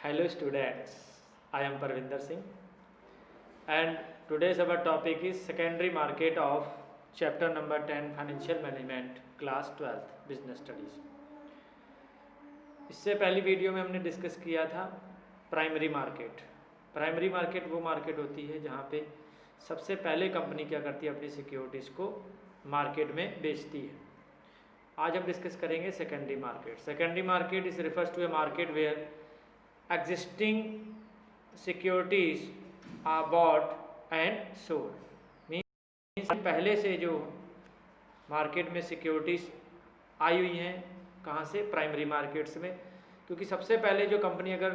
Hello students, I am Parvinder Singh and today's our topic is secondary market of chapter number 10 financial management class 12th business studies। इससे पहली video में हमने discuss किया था primary market. Primary market वो market होती है जहाँ पे सबसे पहले कंपनी क्या करती है, अपनी सिक्योरिटीज़ को मार्केट में बेचती है। आज हम डिस्कस करेंगे secondary market. Secondary market is refers to a market where existing securities are bought and sold। Means पहले से जो मार्केट में सिक्योरिटीज़ आई हुई हैं, कहाँ से? प्राइमरी मार्केट्स में। क्योंकि सबसे पहले जो कंपनी अगर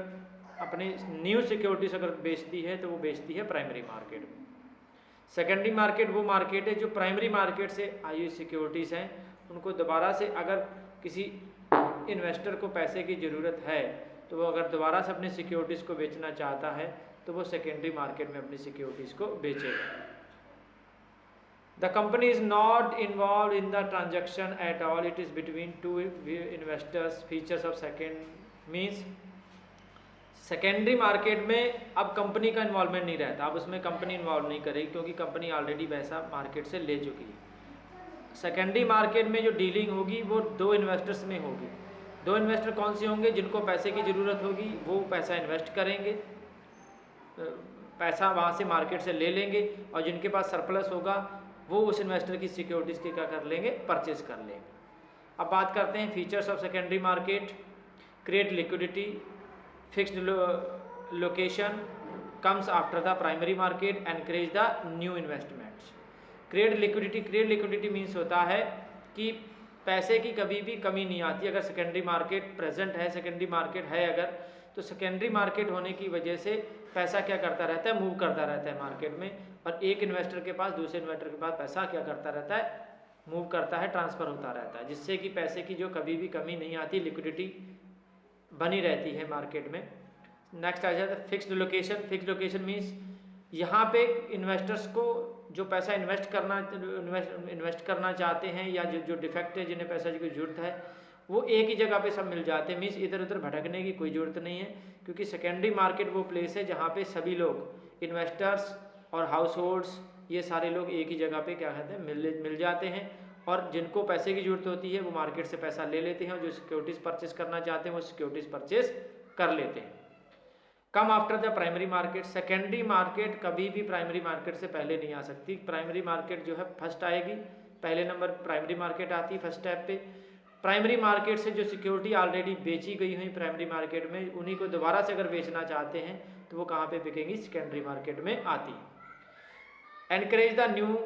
अपनी न्यू सिक्योरिटीज़ अगर बेचती है तो वो बेचती है प्राइमरी मार्केट में। सेकेंडरी मार्केट वो मार्केट है जो प्राइमरी मार्केट से आई हुई सिक्योरिटीज़ हैं, उनको दोबारा से अगर किसी इन्वेस्टर को पैसे की ज़रूरत है तो वो अगर दोबारा से अपनी सिक्योरिटीज़ को बेचना चाहता है तो वो सेकेंडरी मार्केट में अपनी सिक्योरिटीज़ को बेचेगा। The company is not involve in the transaction at all, it is between two investors. Features of second means secondary market में अब कंपनी का इन्वॉल्वमेंट नहीं रहता, अब उसमें कंपनी इन्वॉल्व नहीं करेगी क्योंकि कंपनी ऑलरेडी पैसा मार्केट से ले चुकी है। सेकेंडरी मार्केट में जो डीलिंग होगी वो दो इन्वेस्टर्स में होगी। दो इन्वेस्टर कौन से होंगे? जिनको पैसे की ज़रूरत होगी वो पैसा इन्वेस्ट करेंगे, पैसा वहाँ से मार्केट से ले लेंगे, और जिनके पास सरप्लस होगा वो उस इन्वेस्टर की सिक्योरिटीज़ की क्या कर लेंगे? परचेज कर लेंगे। अब बात करते हैं features of secondary market. Create liquidity, fixed location, comes after the primary market, encourage the new investments. Create liquidity means होता है कि पैसे की कभी भी कमी नहीं आती। अगर सेकेंडरी मार्केट प्रेजेंट है, सेकेंडरी मार्केट है अगर, तो सेकेंडरी मार्केट होने की वजह से पैसा क्या करता रहता है? मूव करता रहता है मार्केट में, और एक इन्वेस्टर के पास दूसरे इन्वेस्टर के पास पैसा क्या करता रहता है? मूव करता है, ट्रांसफ़र होता रहता है, जिससे कि पैसे की जो कभी भी कमी नहीं आती, लिक्विडिटी बनी रहती है मार्केट में। नेक्स्ट आ जाता है fixed location. Fixed location means यहाँ पे इन्वेस्टर्स को जो पैसा इन्वेस्ट करना चाहते हैं, या जो डिफेक्ट है, जिन्हें पैसा की जरूरत है, वो एक ही जगह पे सब मिल जाते हैं। मीन्स इधर उधर भटकने की कोई ज़रूरत नहीं है, क्योंकि सेकेंडरी मार्केट वो प्लेस है जहाँ पे सभी लोग, इन्वेस्टर्स और हाउस होल्ड्स, ये सारे लोग एक ही जगह पे क्या कहते हैं? मिल जाते हैं, और जिनको पैसे की ज़रूरत होती है वो मार्केट से पैसा ले लेते हैं, और जो सिक्योरिटीज़ परचेस करना चाहते हैं वो सिक्योरिटीज़ परचेस कर लेते हैं। Come after the primary market. Secondary market कभी भी प्राइमरी मार्केट से पहले नहीं आ सकती। प्राइमरी मार्केट जो है फर्स्ट आएगी, पहले नंबर प्राइमरी मार्केट आती है फर्स्ट स्टेप पे। प्राइमरी मार्केट से जो सिक्योरिटी ऑलरेडी बेची गई हुई प्राइमरी मार्केट में, उन्हीं को दोबारा से अगर बेचना चाहते हैं तो वो कहाँ पे बिकेंगी? सेकेंडरी मार्केट में आती है। Encourage the new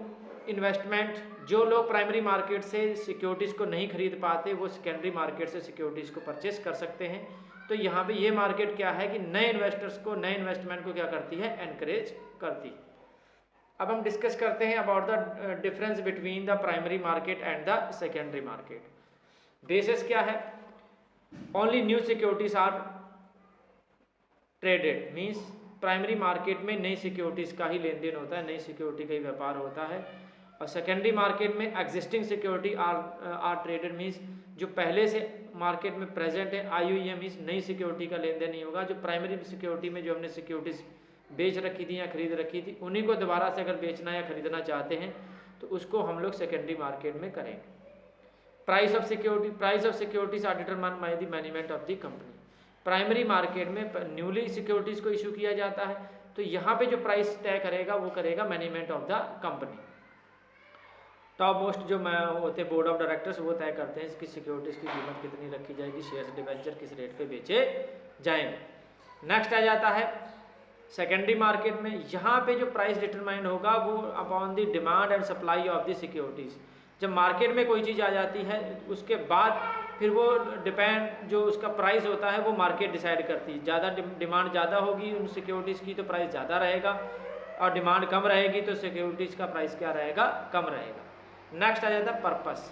investment. जो लोग प्राइमरी मार्केट से सिक्योरिटीज़ को नहीं खरीद पाते वो सेकेंडरी मार्केट से सिक्योरिटीज़ को परचेस कर सकते हैं। तो यहाँ पे ये मार्केट क्या है कि नए इन्वेस्टर्स को, नए इन्वेस्टमेंट को क्या करती है? एनकरेज करती है। अब हम डिस्कस करते हैं about the difference between the primary market and the secondary market. Basis क्या है? Only new securities are traded. Means primary market में नई सिक्योरिटीज़ का ही लेन देन होता है, नई सिक्योरिटी का ही व्यापार होता है। और सेकेंडरी मार्केट में existing security are traded. Means जो पहले से मार्केट में प्रेजेंट है, आई हुई है, मीन्स नई सिक्योरिटी का लेन देन नहीं होगा। जो प्राइमरी सिक्योरिटी में जो हमने सिक्योरिटीज़ बेच रखी थी या खरीद रखी थी, उन्हीं को दोबारा से अगर बेचना या खरीदना चाहते हैं तो उसको हम लोग सेकेंडरी मार्केट में करेंगे। Price of securities are determined by the management of the company. Primary market में न्यूली सिक्योरिटीज़ को इशू किया जाता है, तो यहाँ पे जो प्राइस तय करेगा वो करेगा management of the company. Top most जो होते हैं बोर्ड ऑफ डायरेक्टर्स, वो तय करते हैं इसकी सिक्योरिटीज़ की कीमत कितनी रखी जाएगी, शेयर्स डिवेंचर किस रेट पे बेचे जाएंगे। नेक्स्ट आ जाता है सेकेंडरी मार्केट में। यहाँ पे जो प्राइस डिटरमाइन होगा वो upon the demand and supply of the securities. जब मार्केट में कोई चीज़ आ जाती है उसके बाद फिर वो डिपेंड, जो उसका प्राइस होता है वो मार्केट डिसाइड करती है। ज़्यादा डिमांड ज़्यादा होगी उन सिक्योरिटीज़ की तो प्राइस ज़्यादा रहेगा, और डिमांड कम रहेगी तो सिक्योरिटीज़ का प्राइस क्या रहेगा? कम रहेगा। नेक्स्ट आ जाता है purpose.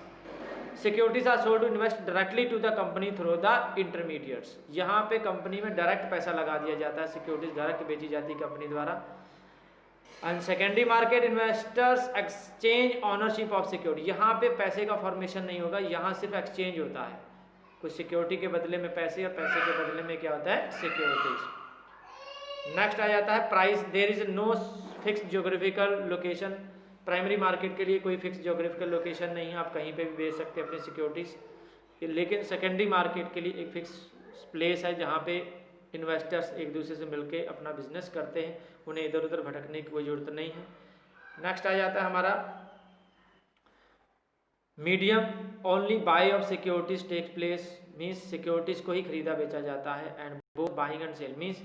Securities are sold to invest directly to the company through the intermediates. यहाँ पे कंपनी में डायरेक्ट पैसा लगा दिया जाता है, सिक्योरिटीज डायरेक्ट बेची जाती है कंपनी द्वारा। And secondary market investors exchange ownership of security. यहाँ पे पैसे का फॉर्मेशन नहीं होगा, यहाँ सिर्फ एक्सचेंज होता है। कुछ सिक्योरिटी के बदले में पैसे और पैसे के बदले में क्या होता है, सिक्योरिटीज। नेक्स्ट आ जाता है price. There is no fix geographical location. Primary market के लिए कोई फिक्स ज्योग्राफिकल लोकेशन नहीं है, आप कहीं पे भी बेच सकते हैं अपनी सिक्योरिटीज़। लेकिन सेकेंडरी मार्केट के लिए एक फिक्स प्लेस है जहाँ पे इन्वेस्टर्स एक दूसरे से मिलके अपना बिजनेस करते हैं, उन्हें इधर उधर भटकने की कोई ज़रूरत नहीं है। नेक्स्ट आ जाता है हमारा medium. Only buy of securities takes place, means securities को ही खरीदा बेचा जाता है। And both buying and sale, means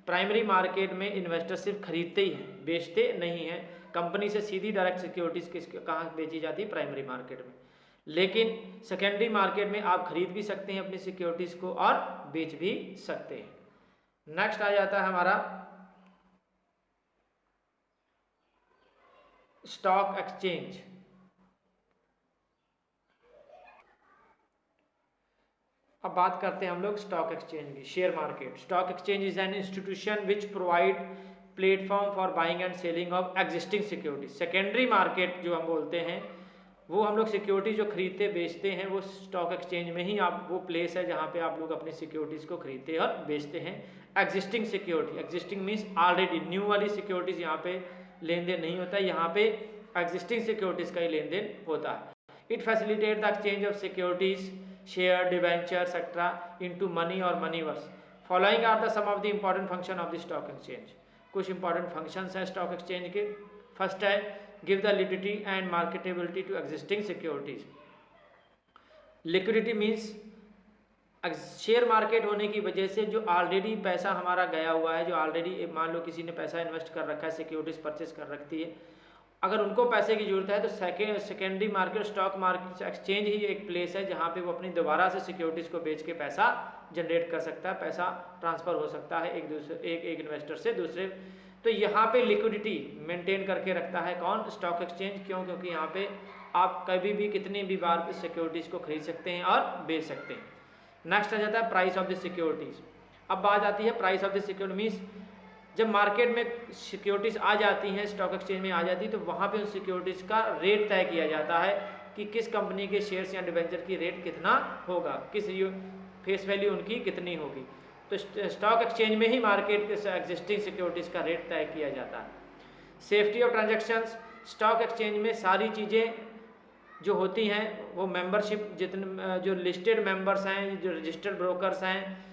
primary market में इन्वेस्टर सिर्फ खरीदते ही हैं, बेचते नहीं हैं। कंपनी से सीधी डायरेक्ट सिक्योरिटीज़ कहाँ बेची जाती है, प्राइमरी मार्केट में। लेकिन सेकेंडरी मार्केट में आप खरीद भी सकते हैं अपनी सिक्योरिटीज़ को और बेच भी सकते हैं। नेक्स्ट आ जाता है हमारा स्टॉक एक्सचेंज। अब बात करते हैं हम लोग स्टॉक एक्सचेंज की। Share market. Stock exchange is an institution which provide platform for buying and selling of existing securities. Secondary market जो हम बोलते हैं वो हम लोग सिक्योरिटी जो खरीदते बेचते हैं वो स्टॉक एक्सचेंज में ही आप, वो प्लेस है जहाँ पे आप लोग अपनी सिक्योरिटीज़ को खरीदते और बेचते हैं। Existing security, existing means already, new वाली सिक्योरिटीज़ यहाँ पे लेन देन नहीं होता है, यहाँ पे एग्जिस्टिंग सिक्योरिटीज़ का ही लेन देन होता है। It facilitate the exchange of securities, share, debenture etcetera into money और मनी वर्स। Following are the some of the important function of the stock exchange. कुछ इंपॉर्टेंट फंक्शंस हैं स्टॉक एक्सचेंज के। फर्स्ट है give the liquidity and marketability to existing securities. liquidity means share market होने की वजह से जो ऑलरेडी पैसा हमारा गया हुआ है, जो ऑलरेडी मान लो किसी ने पैसा इन्वेस्ट कर रखा है, सिक्योरिटीज परचेज कर रखती है, अगर उनको पैसे की जरूरत है तो secondary market, stock market, exchange ही एक प्लेस है जहाँ पे वो अपनी दोबारा से सिक्योरिटीज को बेच के पैसा जनरेट कर सकता है, पैसा ट्रांसफर हो सकता है एक इन्वेस्टर से दूसरे। तो यहाँ पे लिक्विडिटी मेंटेन करके रखता है कौन, स्टॉक एक्सचेंज। क्यों? क्योंकि यहाँ पे आप कभी भी कितनी भी बार सिक्योरिटीज़ को खरीद सकते हैं और बेच सकते हैं। नेक्स्ट आ जाता है प्राइस ऑफ द सिक्योरिटीज़। अब बात आती है price of the security, means जब मार्केट में सिक्योरिटीज़ आ जाती हैं, स्टॉक एक्सचेंज में आ जाती है, तो वहाँ पे उन सिक्योरिटीज़ का रेट तय किया जाता है कि किस कंपनी के शेयर्स या डिवेंचर की रेट कितना होगा, किस फेस वैल्यू उनकी कितनी होगी। तो स्टॉक एक्सचेंज में ही मार्केट के एग्जिस्टिंग सिक्योरिटीज़ का रेट तय किया जाता है। Safety of transactions. Stock exchange में सारी चीज़ें जो होती हैं वो मेंबरशिप, जितने जो लिस्टेड मेंबर्स हैं, जो रजिस्टर्ड ब्रोकर्स हैं,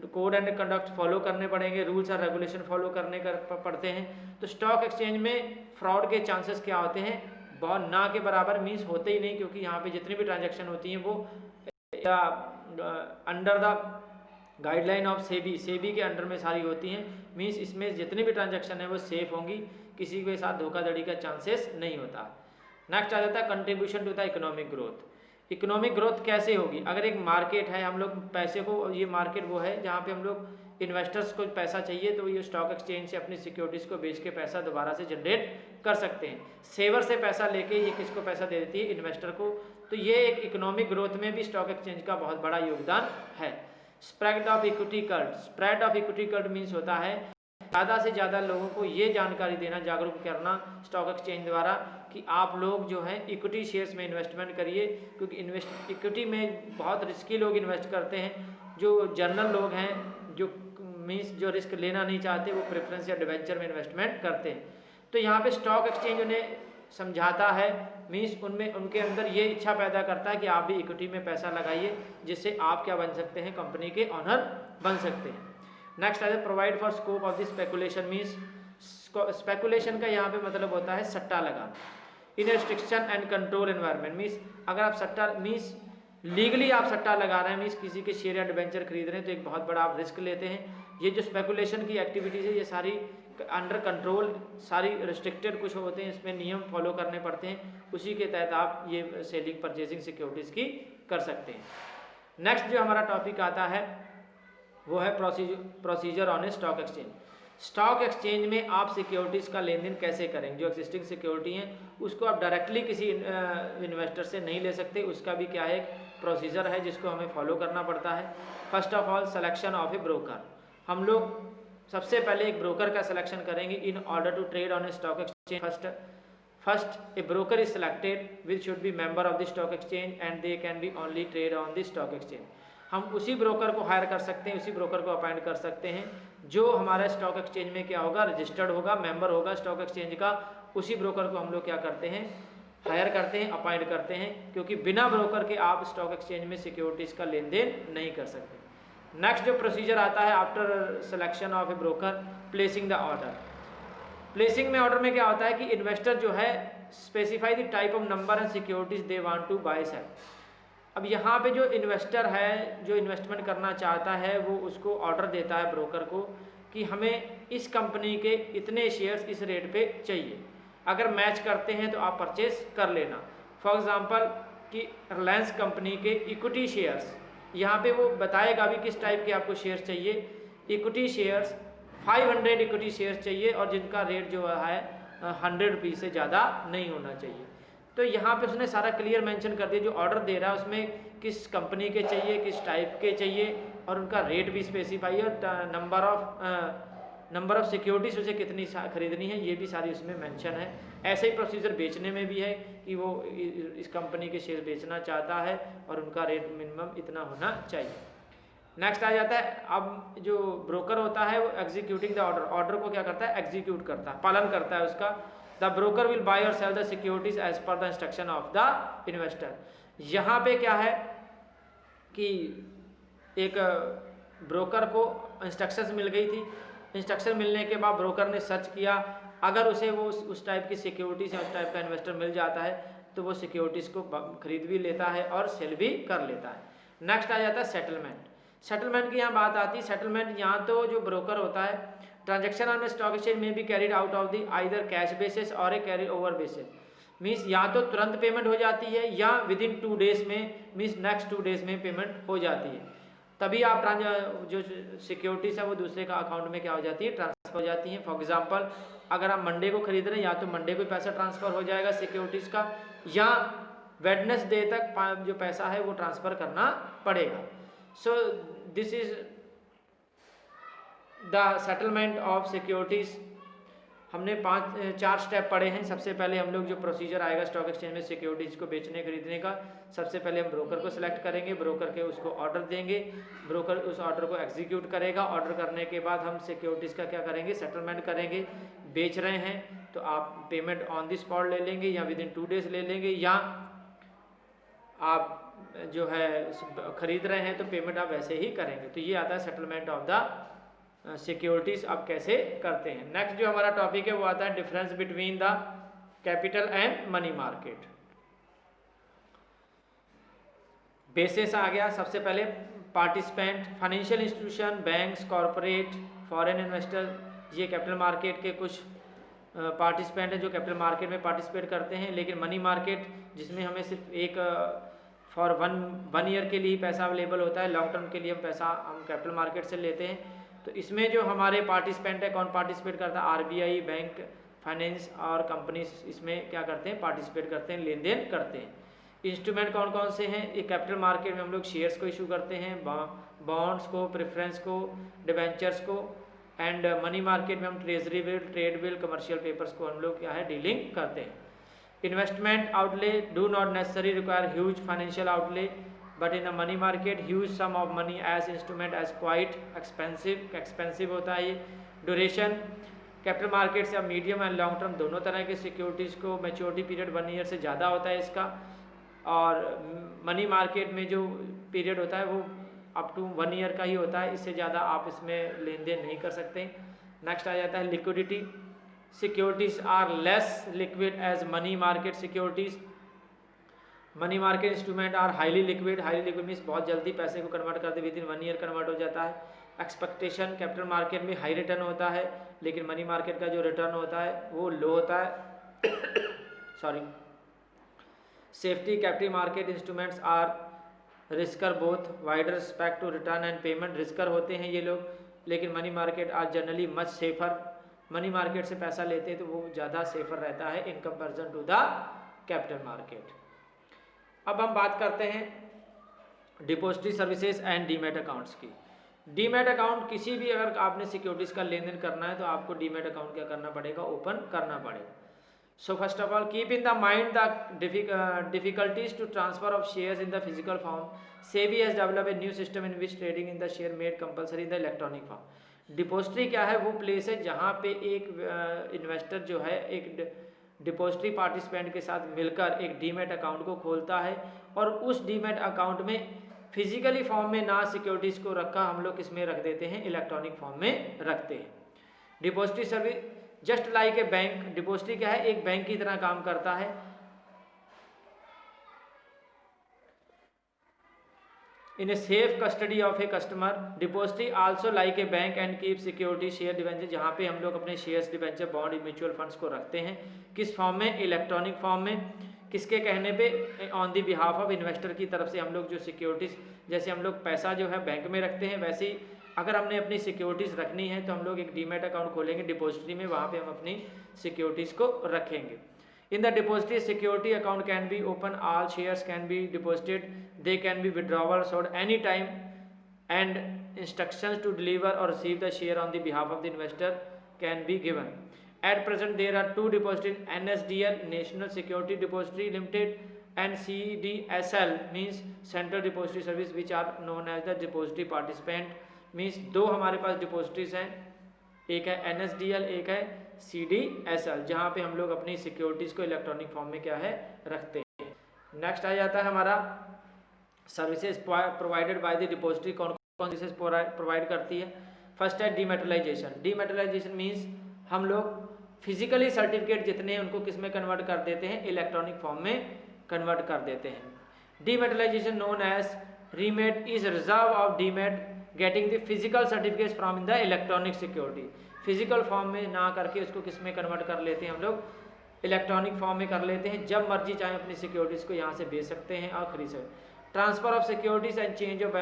कोड एंड कंडक्ट फॉलो करने पड़ेंगे, रूल्स और रेगुलेशन फॉलो करने पड़ते हैं। तो स्टॉक एक्सचेंज में फ्रॉड के चांसेस क्या होते हैं, बहुत ना के बराबर, मीन्स होते ही नहीं, क्योंकि यहाँ पे जितनी भी ट्रांजैक्शन होती हैं वो under the guideline of SEBI के अंडर में सारी होती हैं। मीन्स इसमें जितनी भी ट्रांजैक्शन है वो सेफ होंगी, किसी के साथ धोखाधड़ी का चांसेस नहीं होता। नेक्स्ट आ जाता है contribution to the economic growth. Economic growth कैसे होगी? अगर एक मार्केट है, हम लोग पैसे को, ये मार्केट वो है जहाँ पे हम लोग इन्वेस्टर्स को पैसा चाहिए तो ये स्टॉक एक्सचेंज से अपनी सिक्योरिटीज़ को बेच के पैसा दोबारा से जनरेट कर सकते हैं। सेवर से पैसा लेके ये किसको पैसा दे देती है, इन्वेस्टर को। तो ये एक इकोनॉमिक ग्रोथ में भी स्टॉक एक्सचेंज का बहुत बड़ा योगदान है। Spread of equity cult. Spread of equity cult means होता है ज़्यादा से ज़्यादा लोगों को ये जानकारी देना, जागरूक करना स्टॉक एक्सचेंज द्वारा कि आप लोग जो है इक्विटी शेयर्स में इन्वेस्टमेंट करिए, क्योंकि इक्विटी में बहुत रिस्की लोग इन्वेस्ट करते हैं। जो जनरल लोग हैं, जो मीन्स जो रिस्क लेना नहीं चाहते, वो प्रेफरेंस या डिवेंचर में इन्वेस्टमेंट करते हैं। तो यहाँ पे स्टॉक एक्सचेंज उन्हें समझाता है, मीन्स उनमें उनके अंदर ये इच्छा पैदा करता है कि आप भी इक्विटी में पैसा लगाइए, जिससे आप क्या बन सकते हैं, कंपनी के ऑनर बन सकते हैं। नेक्स्ट है provide for scope of the speculation. Means speculation का यहाँ पे मतलब होता है सट्टा लगाना। In restriction and control environment, means अगर आप सट्टा, मीन्स लीगली आप सट्टा लगा रहे हैं, मीन्स किसी के शेयर या डिवेंचर खरीद रहे हैं, तो एक बहुत बड़ा आप रिस्क लेते हैं। ये जो स्पेकुलेशन की एक्टिविटीज़ है ये सारी अंडर कंट्रोल, सारी रिस्ट्रिक्टेड कुछ होते हैं, इसमें नियम फॉलो करने पड़ते हैं, उसी के तहत आप ये सेलिंग परचेजिंग सिक्योरिटीज़ की कर सकते हैं। नेक्स्ट जो हमारा टॉपिक आता है वो है procedure on a stock exchange. Stock exchange में आप सिक्योरिटीज़ का लेन देन कैसे करेंगे? जो एक्जिस्टिंग सिक्योरिटी हैं उसको आप डायरेक्टली किसी इन्वेस्टर से नहीं ले सकते, उसका भी क्या है, प्रोसीजर है जिसको हमें फॉलो करना पड़ता है। First of all selection of a broker. हम लोग सबसे पहले एक ब्रोकर का सिलेक्शन करेंगे in order to trade on a stock exchange. First a broker is selected which should be member of the stock exchange and they can be only trade on the stock exchange. हम उसी broker को higher कर सकते हैं, उसी broker को appoint कर सकते हैं जो हमारा स्टॉक एक्सचेंज में क्या होगा, रजिस्टर्ड होगा, मेंबर होगा स्टॉक एक्सचेंज का। उसी ब्रोकर को हम लोग क्या करते हैं, हायर करते हैं, अपॉइंट करते हैं, क्योंकि बिना ब्रोकर के आप स्टॉक एक्सचेंज में सिक्योरिटीज़ का लेन देन नहीं कर सकते। नेक्स्ट जो प्रोसीजर आता है after selection of a broker, placing the order. Placing में ऑर्डर में क्या होता है कि इन्वेस्टर जो है specify the type of number and securities they want to buy sell. अब यहाँ पे जो इन्वेस्टर है, जो इन्वेस्टमेंट करना चाहता है, वो उसको ऑर्डर देता है ब्रोकर को कि हमें इस कंपनी के इतने शेयर्स इस रेट पे चाहिए, अगर मैच करते हैं तो आप परचेस कर लेना। फॉर एग्जांपल कि रिलायंस कंपनी के इक्विटी शेयर्स, यहाँ पे वो बताएगा भी किस टाइप के आपको शेयर्स चाहिए। इक्विटी शेयर्स 500 इक्विटी शेयर्स चाहिए और जिनका रेट जो है 100 रुपीज़ से ज़्यादा नहीं होना चाहिए। तो यहाँ पे उसने सारा क्लियर मेंशन कर दिया, जो ऑर्डर दे रहा है उसमें किस कंपनी के चाहिए, किस टाइप के चाहिए, और उनका रेट भी स्पेसिफाई है, और नंबर ऑफ सिक्योरिटीज उसे कितनी खरीदनी है ये भी सारी उसमें मेंशन है। ऐसे ही प्रोसीजर बेचने में भी है कि वो इस कंपनी के शेयर बेचना चाहता है और उनका रेट मिनिमम इतना होना चाहिए। नेक्स्ट आ जाता है, अब जो ब्रोकर होता है वो एग्जीक्यूटिंग द ऑर्डर, ऑर्डर को क्या करता है, एग्जीक्यूट करता है, पालन करता है उसका। द ब्रोकर विल बाय और sell the securities as per the instruction of the investor. यहाँ पे क्या है कि एक ब्रोकर को इंस्ट्रक्शंस मिल गई थी, इंस्ट्रक्शन मिलने के बाद ब्रोकर ने सर्च किया, अगर उसे वो उस टाइप की सिक्योरिटीज या उस टाइप का इन्वेस्टर मिल जाता है तो वो सिक्योरिटीज़ को खरीद भी लेता है और सेल भी कर लेता है। नेक्स्ट आ जाता है सेटलमेंट। सेटलमेंट की यहाँ बात आती है। सेटलमेंट यहाँ तो जो ब्रोकर होता है, ट्रांजेक्शन ऑन स्टॉक एक्सचेंज में भी carried out of the either cash basis और ए कैरी ओवर बेसिस, मीन्स या तो तुरंत पेमेंट हो जाती है या विद इन 2 डेज में, मीन्स नेक्स्ट 2 डेज में पेमेंट हो जाती है। तभी आप जो सिक्योरिटीज है वो दूसरे का अकाउंट में क्या हो जाती है, ट्रांसफर हो जाती है। फॉर एग्जांपल अगर आप मंडे को खरीद रहे हैं, या तो मंडे को पैसा ट्रांसफर हो जाएगा सिक्योरिटीज़ का, या वेडनेसडे तक जो पैसा है वो ट्रांसफ़र करना पड़ेगा। So this is the settlement of securities. हमने 4 स्टेप पढ़े हैं। सबसे पहले हम लोग जो प्रोसीजर आएगा स्टॉक एक्सचेंज में सिक्योरिटीज़ को बेचने खरीदने का, सबसे पहले हम ब्रोकर को सिलेक्ट करेंगे, ब्रोकर के उसको ऑर्डर देंगे, ब्रोकर उस ऑर्डर को एग्जीक्यूट करेगा। ऑर्डर करने के बाद हम सिक्योरिटीज़ का क्या करेंगे, सेटलमेंट करेंगे। बेच रहे हैं तो आप पेमेंट ऑन द स्पॉट ले लेंगे या विद इन 2 डेज ले लेंगे, या आप जो है खरीद रहे हैं तो पेमेंट आप वैसे ही करेंगे। तो ये आता है सेटलमेंट ऑफ द सिक्योरिटीज़ आप कैसे करते हैं। नेक्स्ट जो हमारा टॉपिक है वो आता है difference between the capital and money market. Basis आ गया। सबसे पहले participant, financial institution, banks, corporate, foreign investor, ये कैपिटल मार्केट के कुछ पार्टिसिपेंट हैं जो कैपिटल मार्केट में पार्टिसिपेट करते हैं। लेकिन मनी मार्केट जिसमें हमें सिर्फ एक फॉर वन ईयर के लिए पैसा अवेलेबल होता है, लॉन्ग टर्म के लिए हम पैसा कैपिटल मार्केट से लेते हैं। तो इसमें जो हमारे पार्टिसिपेंट है, कौन पार्टिसिपेट करता है, आरबीआई, बैंक, फाइनेंस और कंपनीज इसमें क्या करते हैं, पार्टिसिपेट करते हैं, लेन देन करते हैं। इंस्ट्रूमेंट कौन कौन से हैं, ये कैपिटल मार्केट में हम लोग शेयर्स को इशू करते हैं, बॉन्ड्स को, प्रेफरेंस को, डिबेंचर्स को, एंड मनी मार्केट में हम treasury bill, trade bill, commercial papers को हम लोग क्या है डीलिंग करते हैं। Investment outlay do not necessary require huge financial outlay, but in a money market huge sum of money as instrument as quite expensive होता है ये। ड्यूरेशन, कैपिटल मार्केट से अब मीडियम एंड लॉन्ग टर्म दोनों तरह के सिक्योरिटीज़ को maturity period 1 year से ज़्यादा होता है इसका, और मनी मार्केट में जो पीरियड होता है वो अप टू 1 ईयर का ही होता है, इससे ज़्यादा आप इसमें लेन देन नहीं कर सकते। नेक्स्ट आ जाता है liquidity. Securities are less liquid as money market securities. Money market instrument are highly liquid. Highly liquid means बहुत जल्दी पैसे को कन्वर्ट करते, विद इन 1 ईयर कन्वर्ट हो जाता है। एक्सपेक्टेशन, कैपिटल मार्केट में हाई रिटर्न होता है, लेकिन मनी मार्केट का जो रिटर्न होता है वो लो होता है। Sorry. Safety, capital market instruments are riskier both, wider respect to return and payment. Riskier होते हैं ये लोग, लेकिन money market are generally much safer. Money market से पैसा लेते हैं तो वो ज़्यादा सेफर रहता है in comparison to the capital market. अब हम बात करते हैं depository services and demat accounts की। डीमैट अकाउंट, किसी भी अगर आपने सिक्योरिटीज़ का लेन देन करना है तो आपको डीमैट अकाउंट क्या करना पड़ेगा, ओपन करना पड़ेगा। So first of all, keep in the mind the difficulties to transfer of shares in the physical form. SEBI has developed a new system in which trading in the share made compulsory in the electronic form. Depository क्या है? वो place है जहाँ पे एक investor जो है एक डिपोजिटरी पार्टिसिपेंट के साथ मिलकर एक डीमेट अकाउंट को खोलता है और उस डीमेट अकाउंट में फिजिकली फॉर्म में ना सिक्योरिटीज़ को रखा हम लोग किस में रख देते हैं? इलेक्ट्रॉनिक फॉर्म में रखते हैं। Depository service just like a bank, depository क्या है? एक बैंक की तरह काम करता है। In a safe custody of a customer, depository also like a bank and keep security share debenture, जहाँ पे हम लोग अपने shares debenture bond mutual funds को रखते हैं किस फॉर्म में? इलेक्ट्रॉनिक फॉर्म में। किसके कहने पे? On the behalf of investor की तरफ से हम लोग जो सिक्योरिटीज, जैसे हम लोग पैसा जो है बैंक में रखते हैं वैसे ही अगर हमने अपनी सिक्योरिटीज़ रखनी है तो हम लोग एक डीमेट अकाउंट खोलेंगे डिपोजिटरी में, वहाँ पे हम अपनी सिक्योरिटीज़ को रखेंगे। In the depository security account can be open, all shares can be deposited, they can be withdrawal sold any time and instructions to deliver और receive the share on the behalf of the investor can be given. At present there are 2 depository, NSDL national security depository limited and CDSL means Central Depository Service which are known as the depository participant means 2 हमारे पास डिपोजिटरीज हैं, एक है NSDL, एक है CDSL, जहाँ पे हम लोग अपनी सिक्योरिटीज़ को इलेक्ट्रॉनिक फॉर्म में क्या है? रखते हैं। नेक्स्ट आ जाता है हमारा services provided by the depository. कौन कौन सर्विसेज प्रोवाइड करती है? फर्स्ट है डीमेटलाइजेशन। डीमेटलाइजेशन मीन्स हम लोग फिजिकली सर्टिफिकेट जितने हैं उनको किस में कन्वर्ट कर देते हैं? इलेक्ट्रॉनिक फॉर्म में कन्वर्ट कर देते हैं। Dematerialisation known as remat is reserve of demat getting the physical certificate from in the electronic security. Physical form में ना करके उसको किस में कन्वर्ट कर लेते हैं? हम लोग इलेक्ट्रॉनिक फॉर्म में कर लेते हैं। जब मर्जी चाहे अपनी सिक्योरिटीज़ को यहाँ से बेच सकते हैं और खरीद सकते हैं। Transfer of securities and change of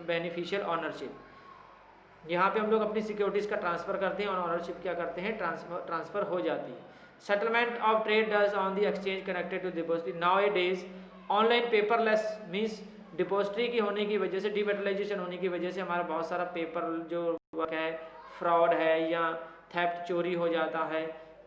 beneficial ownership, यहाँ पे हम लोग अपनी सिक्योरिटीज़ का ट्रांसफ़र करते हैं और ऑनरशिप क्या करते हैं? ट्रांसफ़र हो जाती है। Settlement of trade does on the exchange connected to depository. Nowadays online paperless means depository की होने की वजह से, डीमेटलाइजेशन होने की वजह से हमारा बहुत सारा पेपर जो वर्क है, फ्रॉड है या थेफ्ट चोरी हो जाता है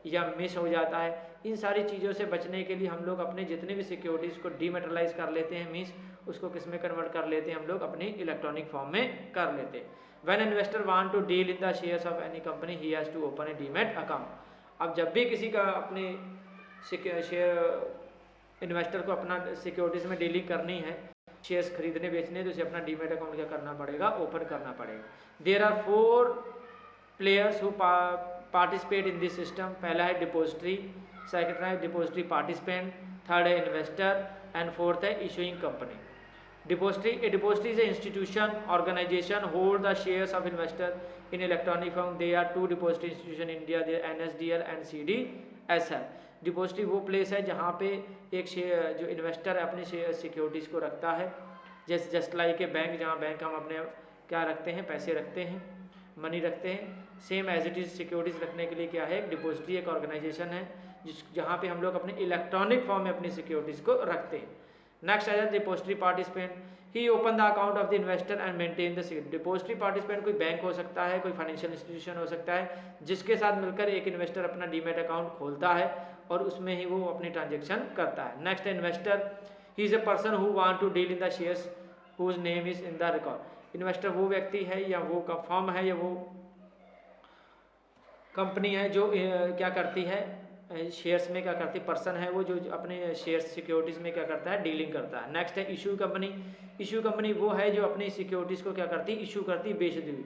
या मिस हो जाता है, इन सारी चीज़ों से बचने के लिए हम लोग अपने जितने भी सिक्योरिटीज़ को डीमेटलाइज कर लेते हैं, मीन्स उसको किस में कन्वर्ट कर लेते हैं? हम लोग अपनी इलेक्ट्रॉनिक फॉर्म में कर लेते हैं। When investor want to deal in the shares of any company he has to open a demat account. अब जब भी किसी का अपने शेयर इन्वेस्टर को अपना सिक्योरिटीज़ में डीलिंग करनी है, शेयर्स खरीदने बेचने, तो उसे अपना डीमेट अकाउंट क्या करना पड़ेगा? ओपन करना पड़ेगा। There are 4 players who participate in this system. पहला है डिपोजिटरी, सेकंड है डिपोजिटरी पार्टिसिपेंट, थर्ड है इन्वेस्टर एंड फोर्थ है issuing company. Depository is a institution organisation hold the shares of investor in electronic form. They are 2 depository institution India, they NSDL and CDSL। Depository वो place है जहाँ पे एक share जो investor अपनी securities को रखता है, जैसे जस्ट लाइक ए बैंक, जहाँ बैंक हम अपने क्या रखते हैं? पैसे रखते हैं, मनी रखते हैं। Same as it is securities रखने के लिए क्या है? डिपोजिटरी एक ऑर्गेनाइजेशन है जहाँ पे हम लोग अपने इलेक्ट्रॉनिक फॉर्म में अपनी सिक्योरिटीज़ को रखते हैं। नेक्स्ट है depository participant, he open the account of the investor and maintain the security. Depository participant कोई बैंक हो सकता है, कोई फाइनेंशियल इंस्टीट्यूशन हो सकता है, जिसके साथ मिलकर एक इन्वेस्टर अपना डीमेट अकाउंट खोलता है और उसमें ही वो अपनी ट्रांजेक्शन करता है। Next investor, he is a person who want to deal in the shares whose name is in the record. Investor वो व्यक्ति है या वो फर्म है या वो कंपनी है जो क्या करती है? शेयर्स में क्या करती है? पर्सन है वो जो अपने शेयर सिक्योरिटीज़ में क्या करता है? डीलिंग करता है। नेक्स्ट है इशू कंपनी। इशू कंपनी वो है जो अपनी सिक्योरिटीज़ को क्या करती है? इशू करती है, बेचती हुई।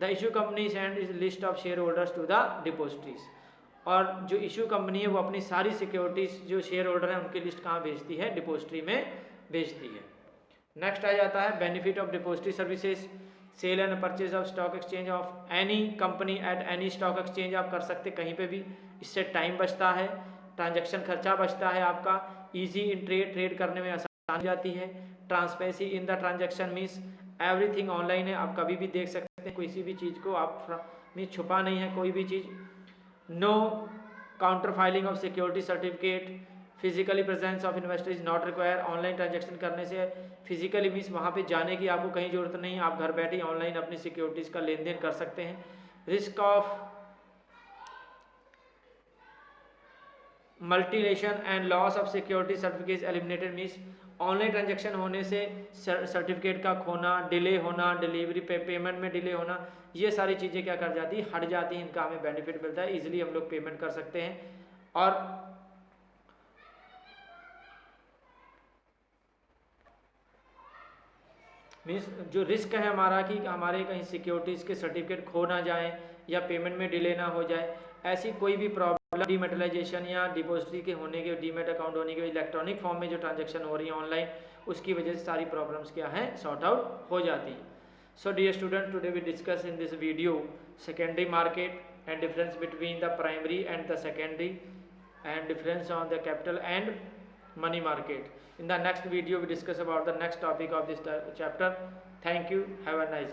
The issue company send is list of share holders to the depositories. और जो इशू कंपनी है वो अपनी सारी सिक्योरिटीज़ जो शेयर होल्डर हैं उनकी लिस्ट कहाँ भेजती है? डिपोजिटरी में भेजती है। नेक्स्ट आ जाता है benefit of depository services. Sale and purchase of stock exchange of any company at any stock exchange आप कर सकते कहीं पे भी। इससे टाइम बचता है, ट्रांजैक्शन खर्चा बचता है आपका, इजी इन ट्रेड करने में आसान हो जाती है। Transparency in the transaction means everything online है, आप कभी भी देख सकते हैं, किसी भी चीज़ को आप में छुपा नहीं है कोई भी चीज़। No counter filing of security certificate, physically presence of investor is not require. Online transaction करने से फिजिकली मीन्स वहाँ पे जाने की आपको कहीं जरूरत नहीं, आप घर बैठे ऑनलाइन अपनी सिक्योरिटीज़ का लेन देन कर सकते हैं। Risk of multination and loss of security certificate eliminated means online transaction होने से सर्टिफिकेट का खोना, डिले होना, डिलीवरी पेमेंट में डिले होना, ये सारी चीज़ें क्या कर जाती है, हट जाती हैं, इनका हमें बेनिफिट मिलता है, इजीली हम लोग पेमेंट कर सकते हैं। और मीन्स जो रिस्क है हमारा कि हमारे कहीं सिक्योरिटीज़ के सर्टिफिकेट खो ना जाए या पेमेंट में डिले ना हो जाए, ऐसी कोई भी प्रॉब्लम डीमेटलाइजेशन या डिपॉजिटरी के होने के, डीमेट अकाउंट होने के, इलेक्ट्रॉनिक फॉर्म में जो ट्रांजैक्शन हो रही है ऑनलाइन, उसकी वजह से सारी प्रॉब्लम्स क्या हैं, सॉर्ट आउट हो जाती हैं। So dear student, today we discuss in this video secondary market and difference between the primary and the secondary and difference on the capital and money market. In the next video we discuss about the next topic of this chapter. Thank you. Have a nice